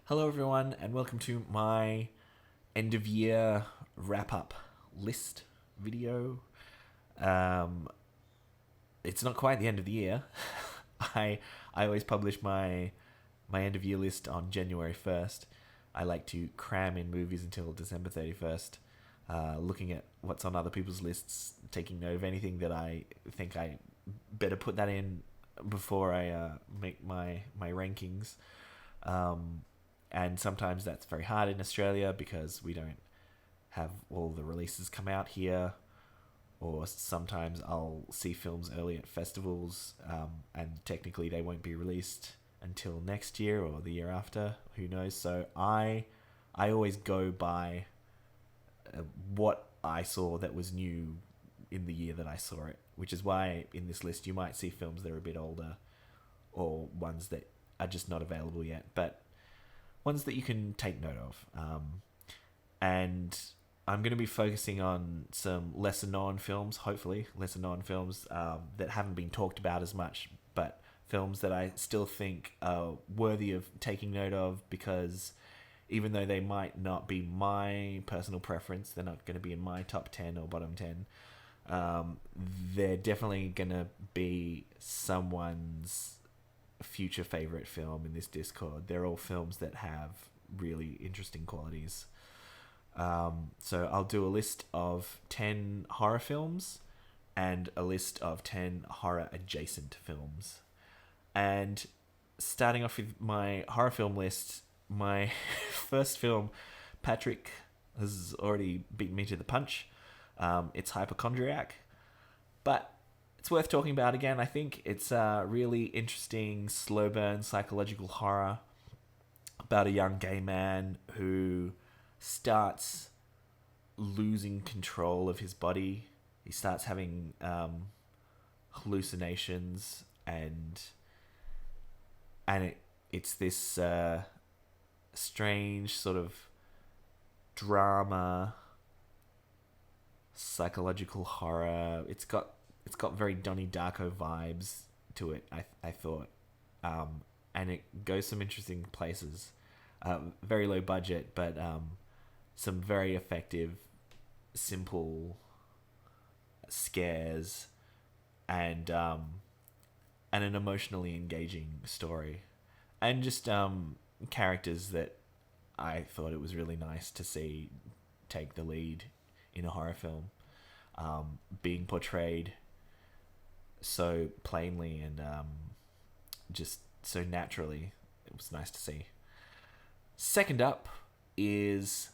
Hello, everyone, and welcome to my end of year wrap up list video. Um, it's not quite the end of the year. I always publish my end of year list on January 1st. I like to cram in movies until December 31st, looking at what's on other people's lists, taking note of anything that I think I better put that in before I make my rankings. Um, and sometimes that's very hard in Australia because we don't have all the releases come out here, or sometimes I'll see films early at festivals, and technically they won't be released until next year or the year after. Who knows? So I always go by what I saw that was new in the year that I saw it, which is why in this list you might see films that are a bit older or ones that are just not available yet, but ones that you can take note of. And I'm going to be focusing on some lesser known films, hopefully, lesser known films that haven't been talked about as much, but films that I still think are worthy of taking note of because even though they might not be my personal preference, they're not going to be in my top 10 or bottom 10. They're definitely going to be someone's future favorite film in this Discord. They're all films that have really interesting qualities. So I'll do a list of 10 horror films and a list of 10 horror adjacent films. And starting off with my horror film list, my first film, Patrick has already beaten me to the punch. It's Hypochondriac, but it's worth talking about again. I think it's a really interesting, slow burn psychological horror about a young gay man who starts losing control of his body. He starts having hallucinations, and it's this strange sort of drama, psychological horror. It's got very Donnie Darko vibes to it. I thought, and it goes some interesting places. Very low budget, but some very effective, simple scares, and an emotionally engaging story, and just characters that I thought it was really nice to see take the lead in a horror film, being portrayed so plainly and just so naturally. It was nice to see. Second up is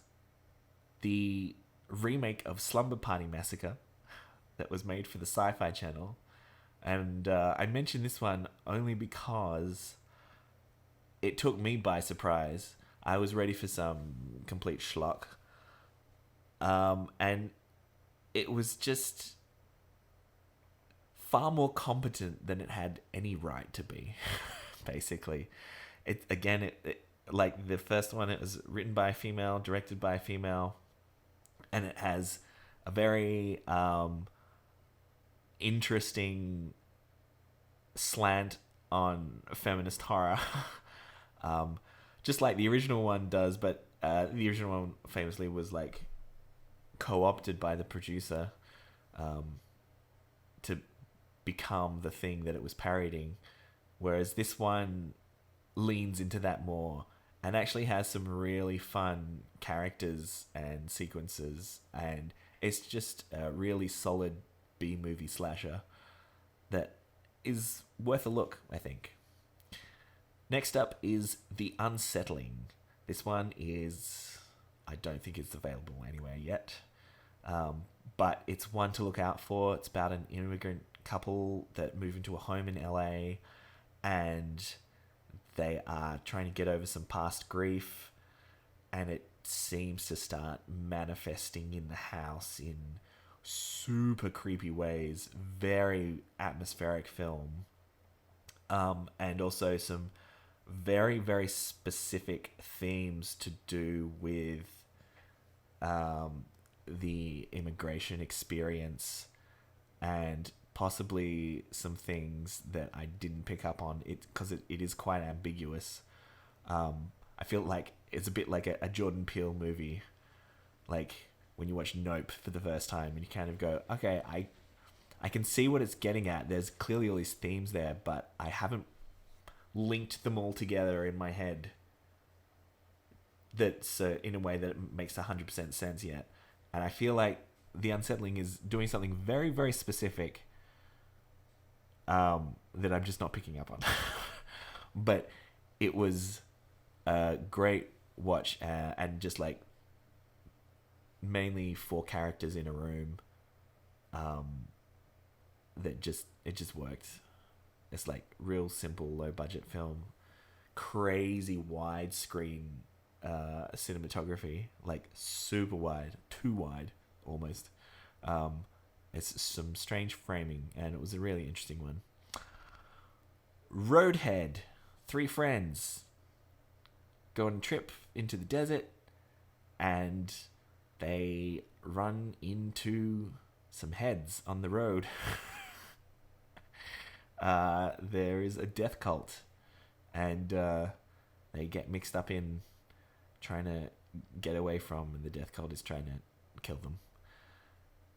the remake of Slumber Party Massacre that was made for the Sci-Fi Channel. And I mention this one only because it took me by surprise. I was ready for some complete schlock. And it was just far more competent than it had any right to be, basically. It like the first one, it was written by a female, directed by a female, and it has a very interesting slant on feminist horror, just like the original one does. But the original one famously was like co-opted by the producer to become the thing that it was parodying, whereas this one leans into that more and actually has some really fun characters and sequences, and it's just a really solid B-movie slasher that is worth a look, I think. Next up is The Unsettling. This one is, I don't think it's available anywhere yet, but it's one to look out for. It's about an immigrant couple that move into a home in LA, and they are trying to get over some past grief, and it seems to start manifesting in the house in super creepy ways. Very atmospheric film, and also some very, very specific themes to do with the immigration experience, and possibly some things that I didn't pick up on it because it is quite ambiguous. I feel like it's a bit like a Jordan Peele movie, like when you watch Nope for the first time and you kind of go, okay, I can see what it's getting at. There's clearly all these themes there, but I haven't linked them all together in my head that's in a way that makes 100% sense yet. And I feel like The Unsettling is doing something very, very specific that I'm just not picking up on. But it was a great watch, and just like mainly 4 characters in a room that it just worked. It's like real simple, low budget film, crazy widescreen cinematography, like super wide, too wide almost. It's some strange framing, and it was a really interesting one. Roadhead. 3 friends go on a trip into the desert, and they run into some heads on the road. There is a death cult, and they get mixed up in trying to get away from, and the death cult is trying to kill them.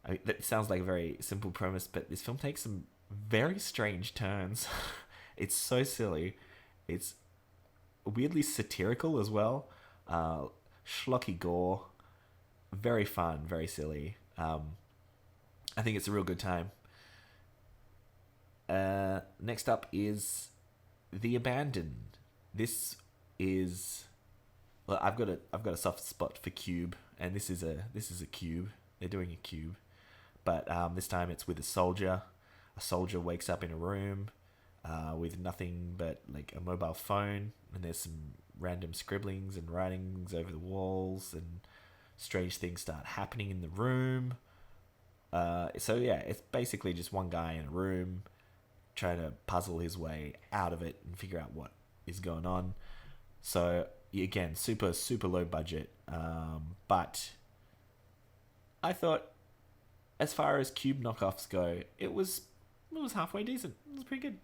I mean, that sounds like a very simple premise, but this film takes some very strange turns. It's so silly. It's weirdly satirical as well. Schlocky gore. Very fun, very silly. I think it's a real good time. Next up is The Abandoned. This is... Well, I've got a soft spot for Cube, and this is a Cube. They're doing a Cube. But this time it's with a soldier. A soldier wakes up in a room with nothing but like a mobile phone, and there's some random scribblings and writings over the walls, and strange things start happening in the room. So yeah, it's basically just one guy in a room trying to puzzle his way out of it and figure out what is going on. So again, super low budget, but I thought, as far as Cube knockoffs go, it was halfway decent. It was pretty good.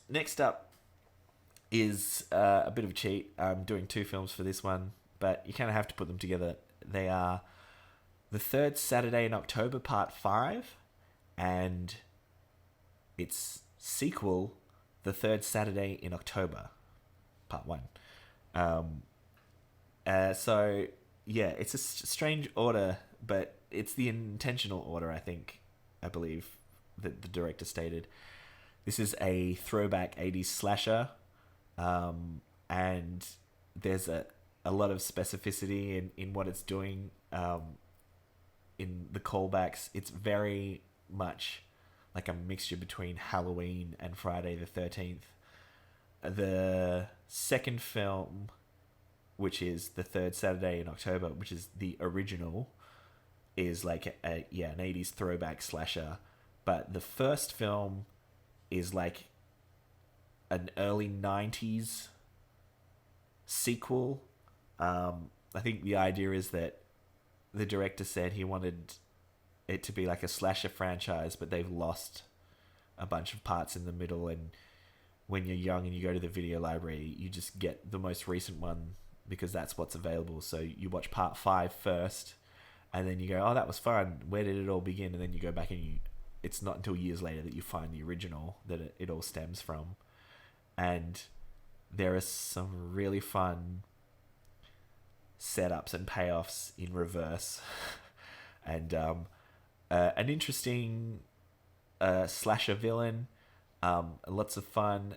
Next up is a bit of a cheat. I'm doing 2 films for this one, but you kind of have to put them together. They are The Third Saturday in October, Part 5, and its sequel, The Third Saturday in October, Part 1. So, yeah, it's a strange order, but it's the intentional order, I believe, that the director stated. This is a throwback 80s slasher, and there's a lot of specificity in what it's doing, in the callbacks. It's very much like a mixture between Halloween and Friday the 13th. The second film, which is The Third Saturday in October, which is the original, is like an 80s throwback slasher. But the first film is like an early 90s sequel. I think the idea is that the director said he wanted it to be like a slasher franchise, but they've lost a bunch of parts in the middle, and when you're young and you go to the video library, you just get the most recent one because that's what's available. So you watch part 5 first, and then you go, oh, that was fun. Where did it all begin? And then you go back and it's not until years later that you find the original that it all stems from. And there are some really fun setups and payoffs in reverse. And an interesting slasher villain. Lots of fun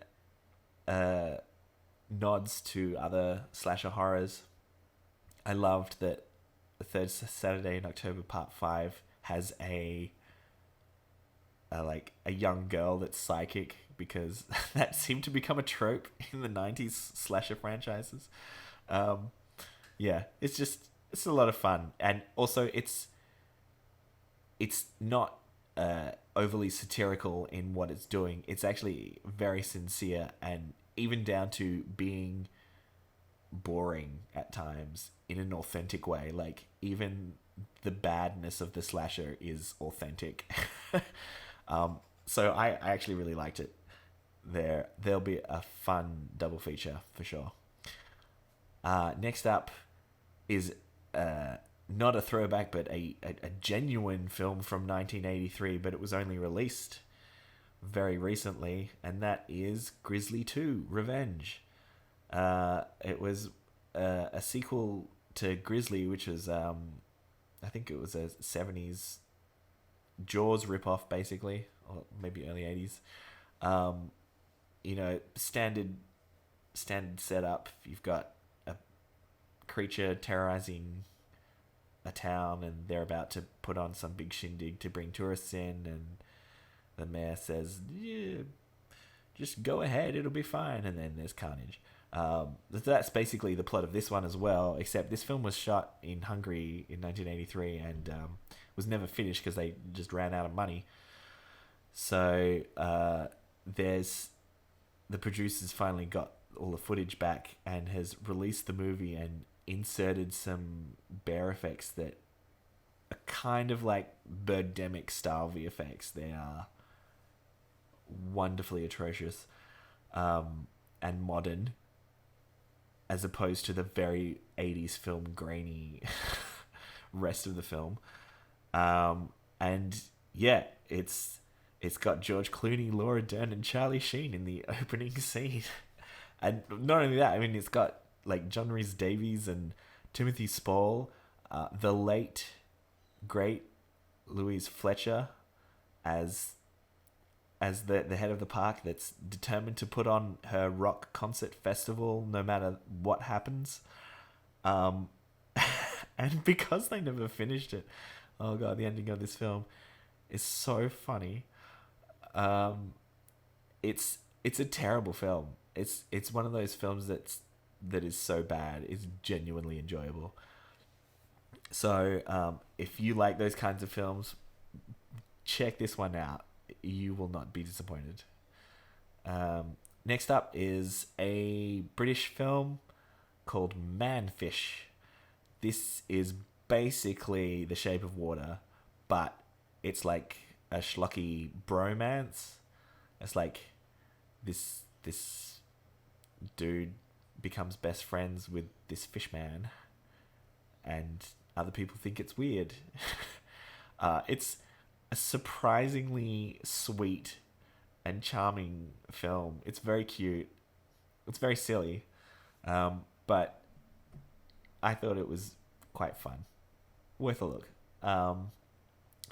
nods to other slasher horrors. I loved that The Third Saturday in October Part 5 has a young girl that's psychic, because that seemed to become a trope in the 90s slasher franchises. Yeah, it's a lot of fun. And also it's not overly satirical in what it's doing. It's actually very sincere, and even down to being boring at times in an authentic way. Like, even the badness of the slasher is authentic. So I actually really liked it. there'll be a fun double feature for sure. Next up is not a throwback, but a genuine film from 1983, but it was only released very recently, and that is Grizzly 2 Revenge. It was a sequel to Grizzly, which was, I think it was a 70s Jaws ripoff, basically, or maybe early 80s. Standard setup. You've got a creature terrorizing a town, and they're about to put on some big shindig to bring tourists in, and the mayor says, "Yeah, just go ahead, it'll be fine," and then there's carnage. That's basically the plot of this one as well, except this film was shot in Hungary in 1983 and was never finished because they just ran out of money. So there's the producers finally got all the footage back and has released the movie and inserted some bear effects that are kind of like Birdemic style VFX. They are wonderfully atrocious and modern, as opposed to the very 80s film grainy rest of the film. And yeah, it's got George Clooney, Laura Dern, and Charlie Sheen in the opening scene. And not only that, I mean, it's got like John Rhys Davies and Timothy Spall, the late great Louise Fletcher as the head of the park that's determined to put on her rock concert festival no matter what happens. And because they never finished it, oh god, the ending of this film is so funny. It's a terrible film. It's one of those films that is so bad it's genuinely enjoyable. So if you like those kinds of films, check this one out. You will not be disappointed. Next up is a British film called Manfish. This is basically The Shape of Water, but it's like a schlocky bromance. It's like this dude becomes best friends with this fish man, and other people think it's weird. It's a surprisingly sweet and charming film. It's very cute. It's very silly, but I thought it was quite fun. Worth a look.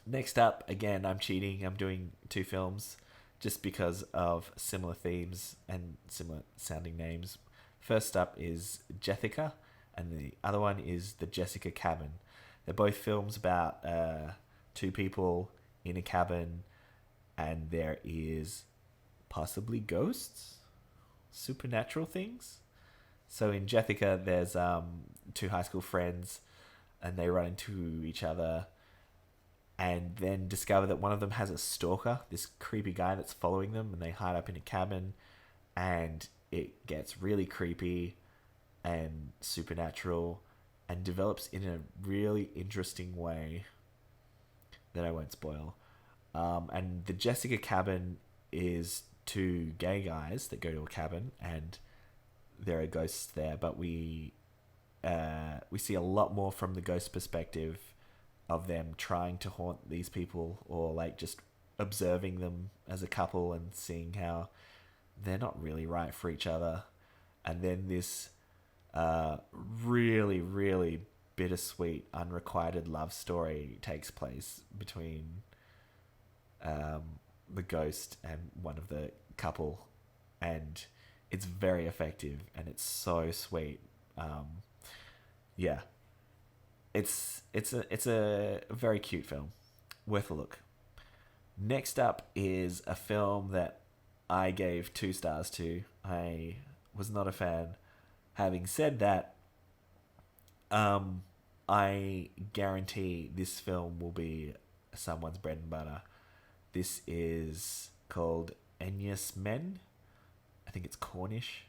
Next up, again, I'm cheating. I'm doing two films just because of similar themes and similar sounding names. First up is Jethica, and the other one is The Jessica Cabin. They're both films about two people in a cabin, and there is possibly ghosts, supernatural things. So in Jethica, there's two high school friends, and they run into each other, and then discover that one of them has a stalker, this creepy guy that's following them, and they hide up in a cabin, and it gets really creepy and supernatural and develops in a really interesting way that I won't spoil. And The Jessica Cabin is two gay guys that go to a cabin, and there are ghosts there, but we see a lot more from the ghost perspective of them trying to haunt these people, or like just observing them as a couple and seeing how they're not really right for each other. And then this really, really bittersweet, unrequited love story takes place between the ghost and one of the couple, and it's very effective and it's so sweet. Yeah, it's a very cute film, worth a look. Next up is a film that I gave 2 stars to. I was not a fan. Having said that, I guarantee this film will be someone's bread and butter. This is called Enys Men. I think it's Cornish.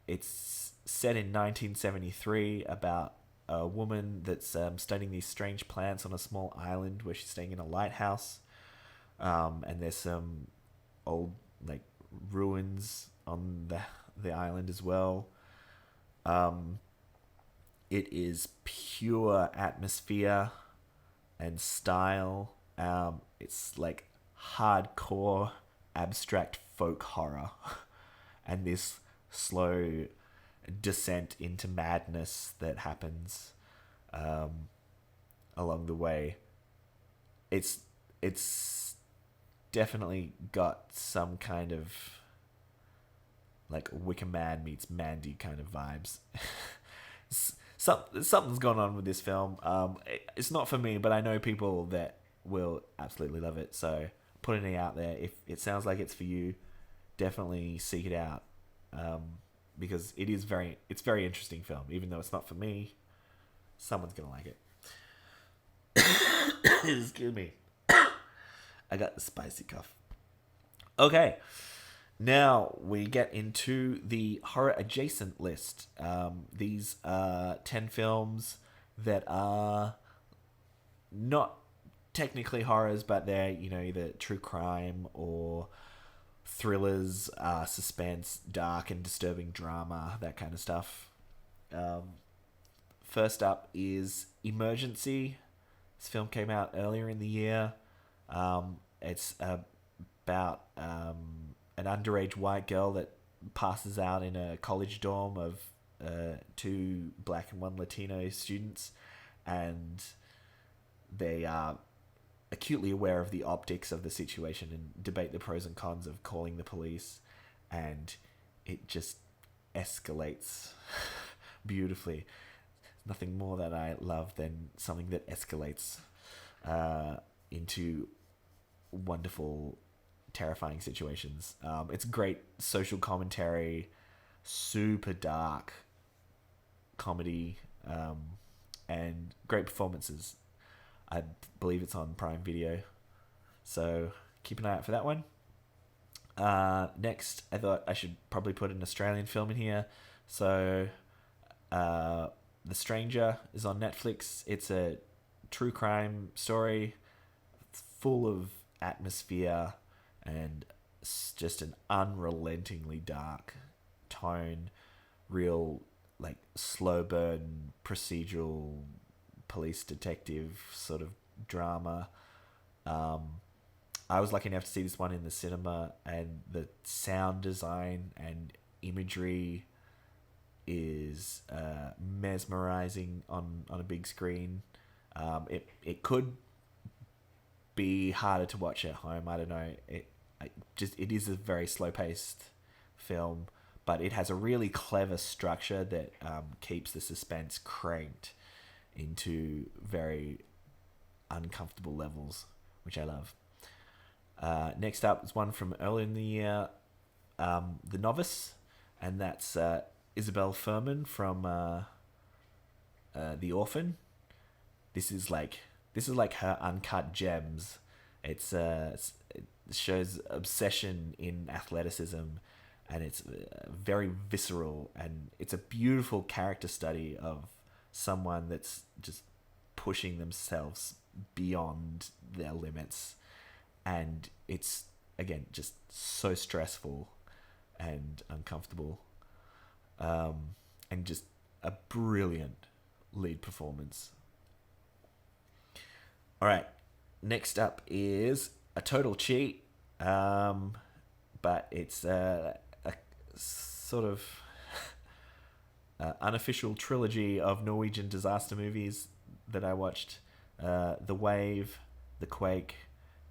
It's set in 1973 about a woman that's studying these strange plants on a small island where she's staying in a lighthouse. And there's some old like ruins on the island as well. Um, it is pure atmosphere and style. It's like hardcore abstract folk horror, and this slow descent into madness that happens along the way. It's definitely got some kind of like Wicker Man meets Mandy kind of vibes. Something's going on with this film. It's not for me, but I know people that will absolutely love it. So putting it out there. If it sounds like it's for you, definitely seek it out. Because it's very interesting film. Even though it's not for me, someone's gonna like it. Excuse me. I got the spicy cough. Okay. Now we get into the horror adjacent list. These are 10 films that are not technically horrors, but they're, either true crime or thrillers, suspense, dark and disturbing drama, that kind of stuff. First up is Emergency. This film came out earlier in the year. It's about an underage white girl that passes out in a college dorm of two black and one Latino students, and they are acutely aware of the optics of the situation and debate the pros and cons of calling the police, and it just escalates beautifully. Nothing more that I love than something that escalates into wonderful, terrifying situations. It's great social commentary, super dark comedy, and great performances. I believe it's on Prime Video, so keep an eye out for that one. Next, I thought I should probably put an Australian film in here. So, The Stranger is on Netflix. It's a true crime story full of atmosphere and just an unrelentingly dark tone. Real, like, slow burn procedural police detective sort of drama. I was lucky enough to see this one in the cinema, and the sound design and imagery is mesmerizing on a big screen. It could be harder to watch at home. I don't know. It is a very slow paced film, but it has a really clever structure that keeps the suspense cranked into very uncomfortable levels, which I love. Next up is one from earlier in the year, The Novice, and that's Isabelle Fuhrman from The Orphan. This is like her uncut gems. It shows obsession in athleticism, and it's very visceral, and it's a beautiful character study of someone that's just pushing themselves beyond their limits, and it's again just so stressful and uncomfortable, and just a brilliant lead performance. All right, next up is A Total Cheat, but it's a sort of unofficial trilogy of Norwegian disaster movies that I watched. The Wave, The Quake,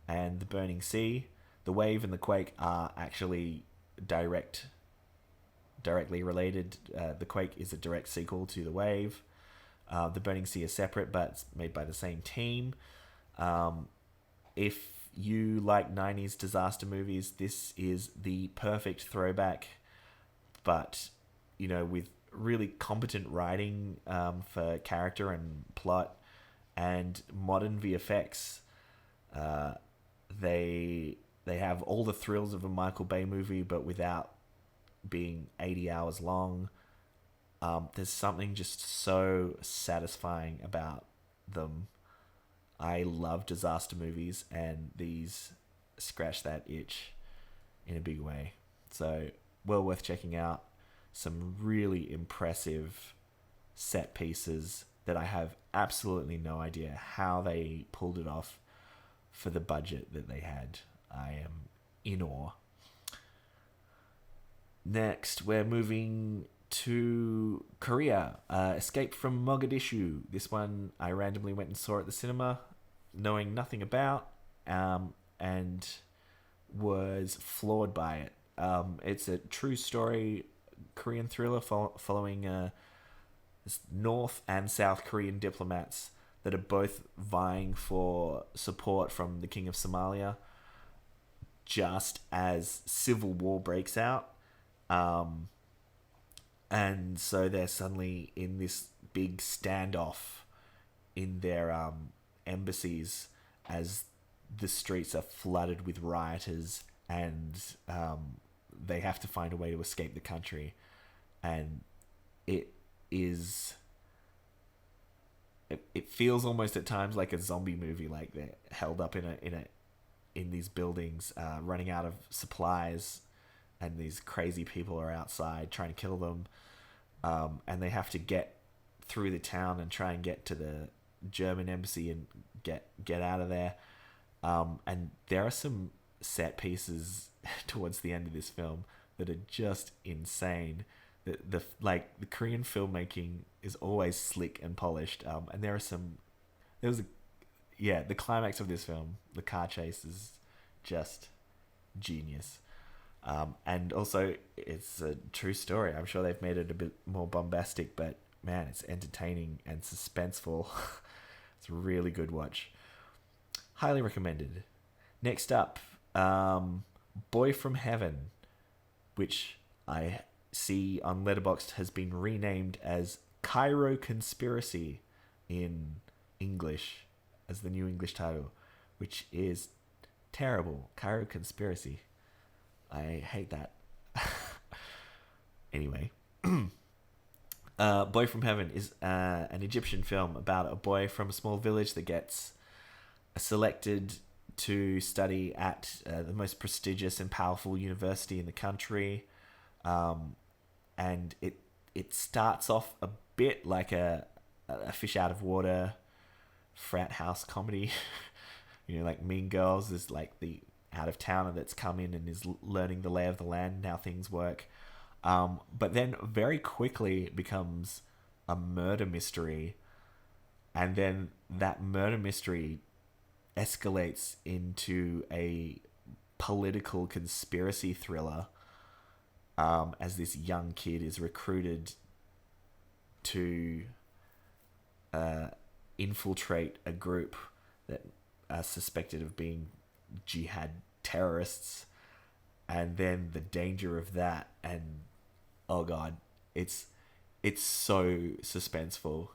and The Burning Sea. The Wave and The Quake are actually directly related. The Quake is a direct sequel to The Wave. The Burning Sea is separate, but it's made by the same team. If you like 90s disaster movies, this is the perfect throwback, but, with really competent writing for character and plot and modern VFX. They have all the thrills of a Michael Bay movie, but without being 80 hours long. There's something just so satisfying about them. I love disaster movies, and these scratch that itch. in a big way. So well worth checking out. Some really impressive set pieces that I have absolutely no idea how they pulled it off for the budget that they had. I am in awe. Next, we're moving to Korea. Escape from Mogadishu. This one I randomly went and saw at the cinema, knowing nothing about, and was floored by it. It's a true story Korean thriller following North and South Korean diplomats that are both vying for support from the King of Somalia just as civil war breaks out. And so they're suddenly in this big standoff in their embassies as the streets are flooded with rioters, and they have to find a way to escape the country. And it feels almost at times like a zombie movie, like they're held up in these buildings, running out of supplies, and these crazy people are outside trying to kill them, and they have to get through the town and try and get to the German embassy and get out of there. And there are some set pieces towards the end of this film that are just insane. The Korean filmmaking is always slick and polished. And the climax of this film, the car chase, is just genius. And also it's a true story. I'm sure they've made it a bit more bombastic, but man, it's entertaining and suspenseful. It's a really good watch. Highly recommended. Next up, Boy from Heaven, which I see on Letterboxd has been renamed as Cairo Conspiracy in English, as the new English title, which is terrible. Cairo Conspiracy. I hate that. Anyway. Boy from Heaven is an Egyptian film about a boy from a small village that gets selected to study at the most prestigious and powerful university in the country. And it starts off a bit like a fish out of water frat house comedy. Like Mean Girls is like the out of towner that's come in and is learning the lay of the land and how things work. But then very quickly it becomes a murder mystery. And then that murder mystery escalates into a political conspiracy thriller, as this young kid is recruited to infiltrate a group that are suspected of being jihad terrorists, and then the danger of that, and oh god, it's so suspenseful,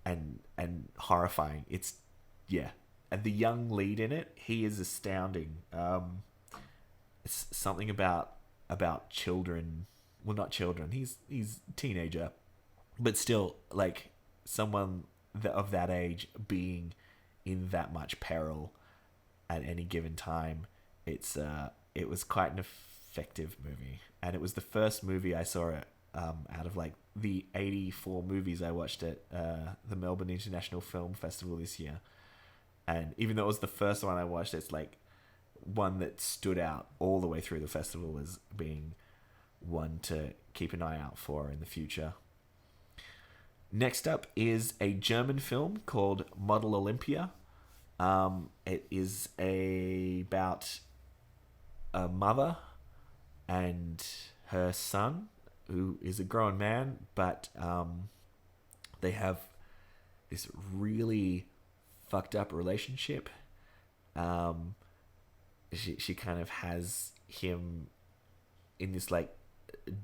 and horrifying. And the young lead in it, he is astounding. It's something about children, well, not children, he's a teenager, but still, like, someone of that age being in that much peril at any given time. It was quite an effective movie, and it was the first movie I saw it out of like the 84 movies I watched at the Melbourne International Film Festival this year. And even though it was the first one I watched, it's like one that stood out all the way through the festival as being one to keep an eye out for in the future. Next up is a German film called Model Olympia. It is about a mother and her son, who is a grown man, but they have this really fucked up relationship. She kind of has him in this like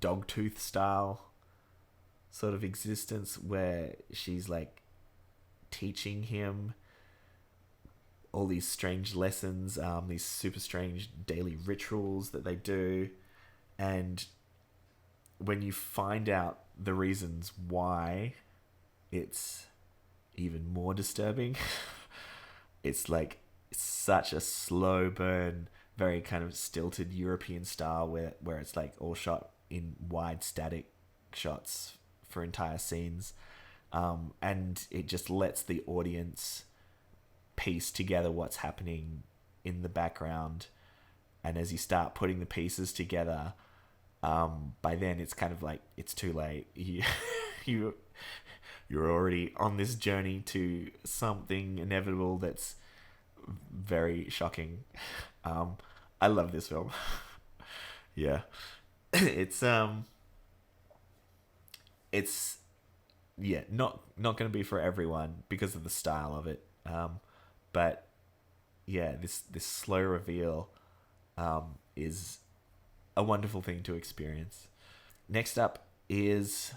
dogtooth style sort of existence where she's like teaching him all these strange lessons, these super strange daily rituals that they do. And when you find out the reasons why, it's even more disturbing. It's like such a slow burn very kind of stilted European style where it's like all shot in wide static shots for entire scenes. And it just lets the audience piece together what's happening in the background. And as you start putting the pieces together, by then it's kind of like it's too late. You you're already on this journey to something inevitable that's very shocking. I love this film. Yeah, it's it's yeah, not going to be for everyone because of the style of it. But yeah, this slow reveal is a wonderful thing to experience. Next up is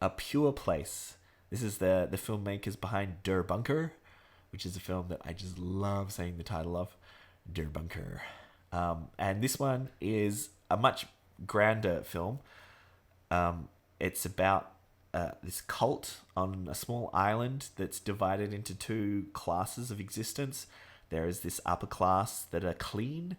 A Pure Place. This is the filmmakers behind Der Bunker, which is a film that I just love saying the title of, Der Bunker. And this one is a much grander film. It's about this cult on a small island that's divided into two classes of existence. There is this upper class that are clean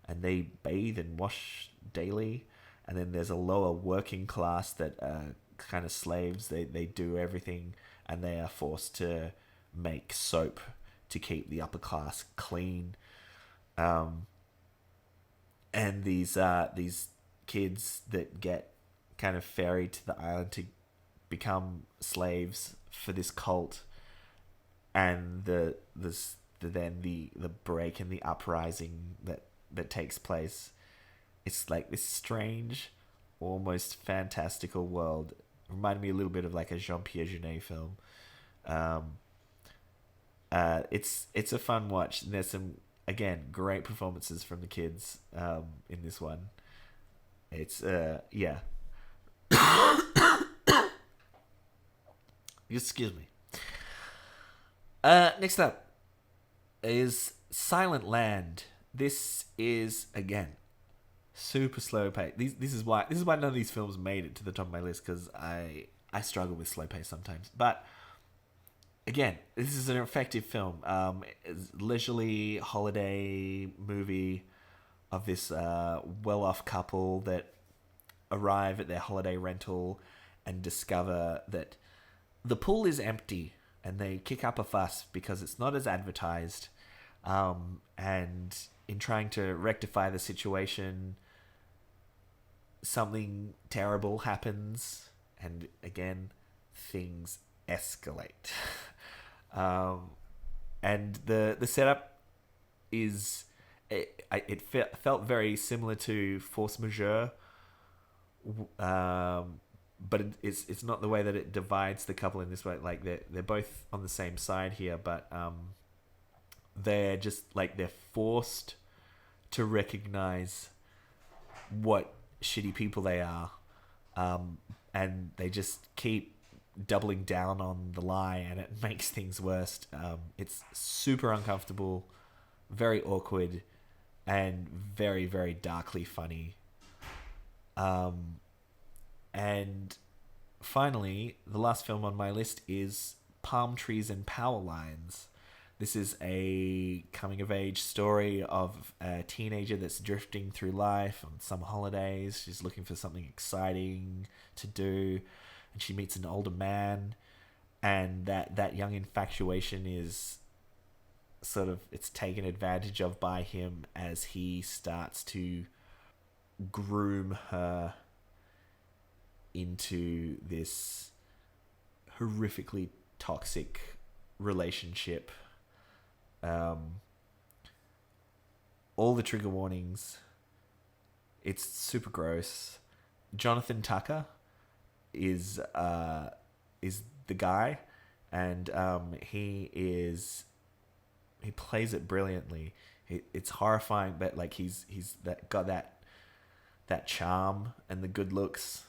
and they bathe and wash daily. And then there's a lower working class that are kind of slaves. They do everything and they are forced to make soap to keep the upper class clean. And these kids that get kind of ferried to the island to become slaves for this cult, and the break and the uprising that takes place. It's like this strange, almost fantastical world. Reminded me a little bit of like a Jean-Pierre Jeunet film. It's a fun watch. There's some, again, great performances from the kids in this one. It's yeah. Excuse me. Next up is Silent Land. This is, again, super slow pace. This is why none of these films made it to the top of my list, because I struggle with slow pace sometimes. But again, this is an effective film. It's leisurely holiday movie of this well-off couple that arrive at their holiday rental and discover that the pool is empty, and they kick up a fuss because it's not as advertised. And in trying to rectify the situation, something terrible happens, and again, things escalate. And the setup is it felt very similar to Force Majeure, but it's not the way that it divides the couple in this way. Like they're both on the same side here, but they're just like they're forced to recognize what shitty people they are, and they just keep doubling down on the lie, and it makes things worse. It's super uncomfortable, very awkward, and very, very darkly funny. And finally, the last film on my list is Palm Trees and Power Lines. This is a coming-of-age story of a teenager that's drifting through life on some holidays. She's looking for something exciting to do, and she meets an older man, and that young infatuation is sort of, it's taken advantage of by him as he starts to groom her into this horrifically toxic relationship. All the trigger warnings. It's super gross. Jonathan Tucker is the guy, and he plays it brilliantly. It's horrifying, but like he's got that charm and the good looks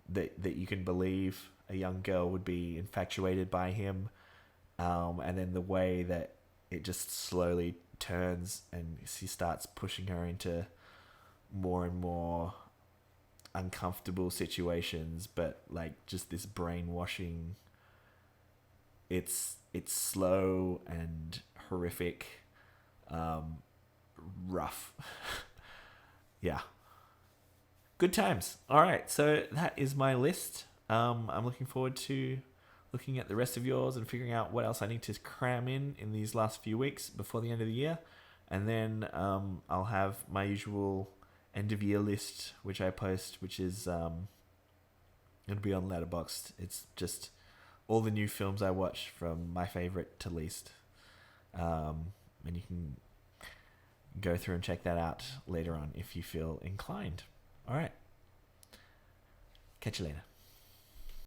that you can believe a young girl would be infatuated by him, and then the way that it just slowly turns and he starts pushing her into more and more uncomfortable situations, but like just this brainwashing. It's slow and horrific, rough. Yeah. Good times. All right, so that is my list. I'm looking forward to looking at the rest of yours and figuring out what else I need to cram in these last few weeks before the end of the year. And then I'll have my usual end of year list, which I post, which is it'll be on Letterboxd. It's just all the new films I watch from my favorite to least. And you can go through and check that out later on if you feel inclined. All right. Catch you later.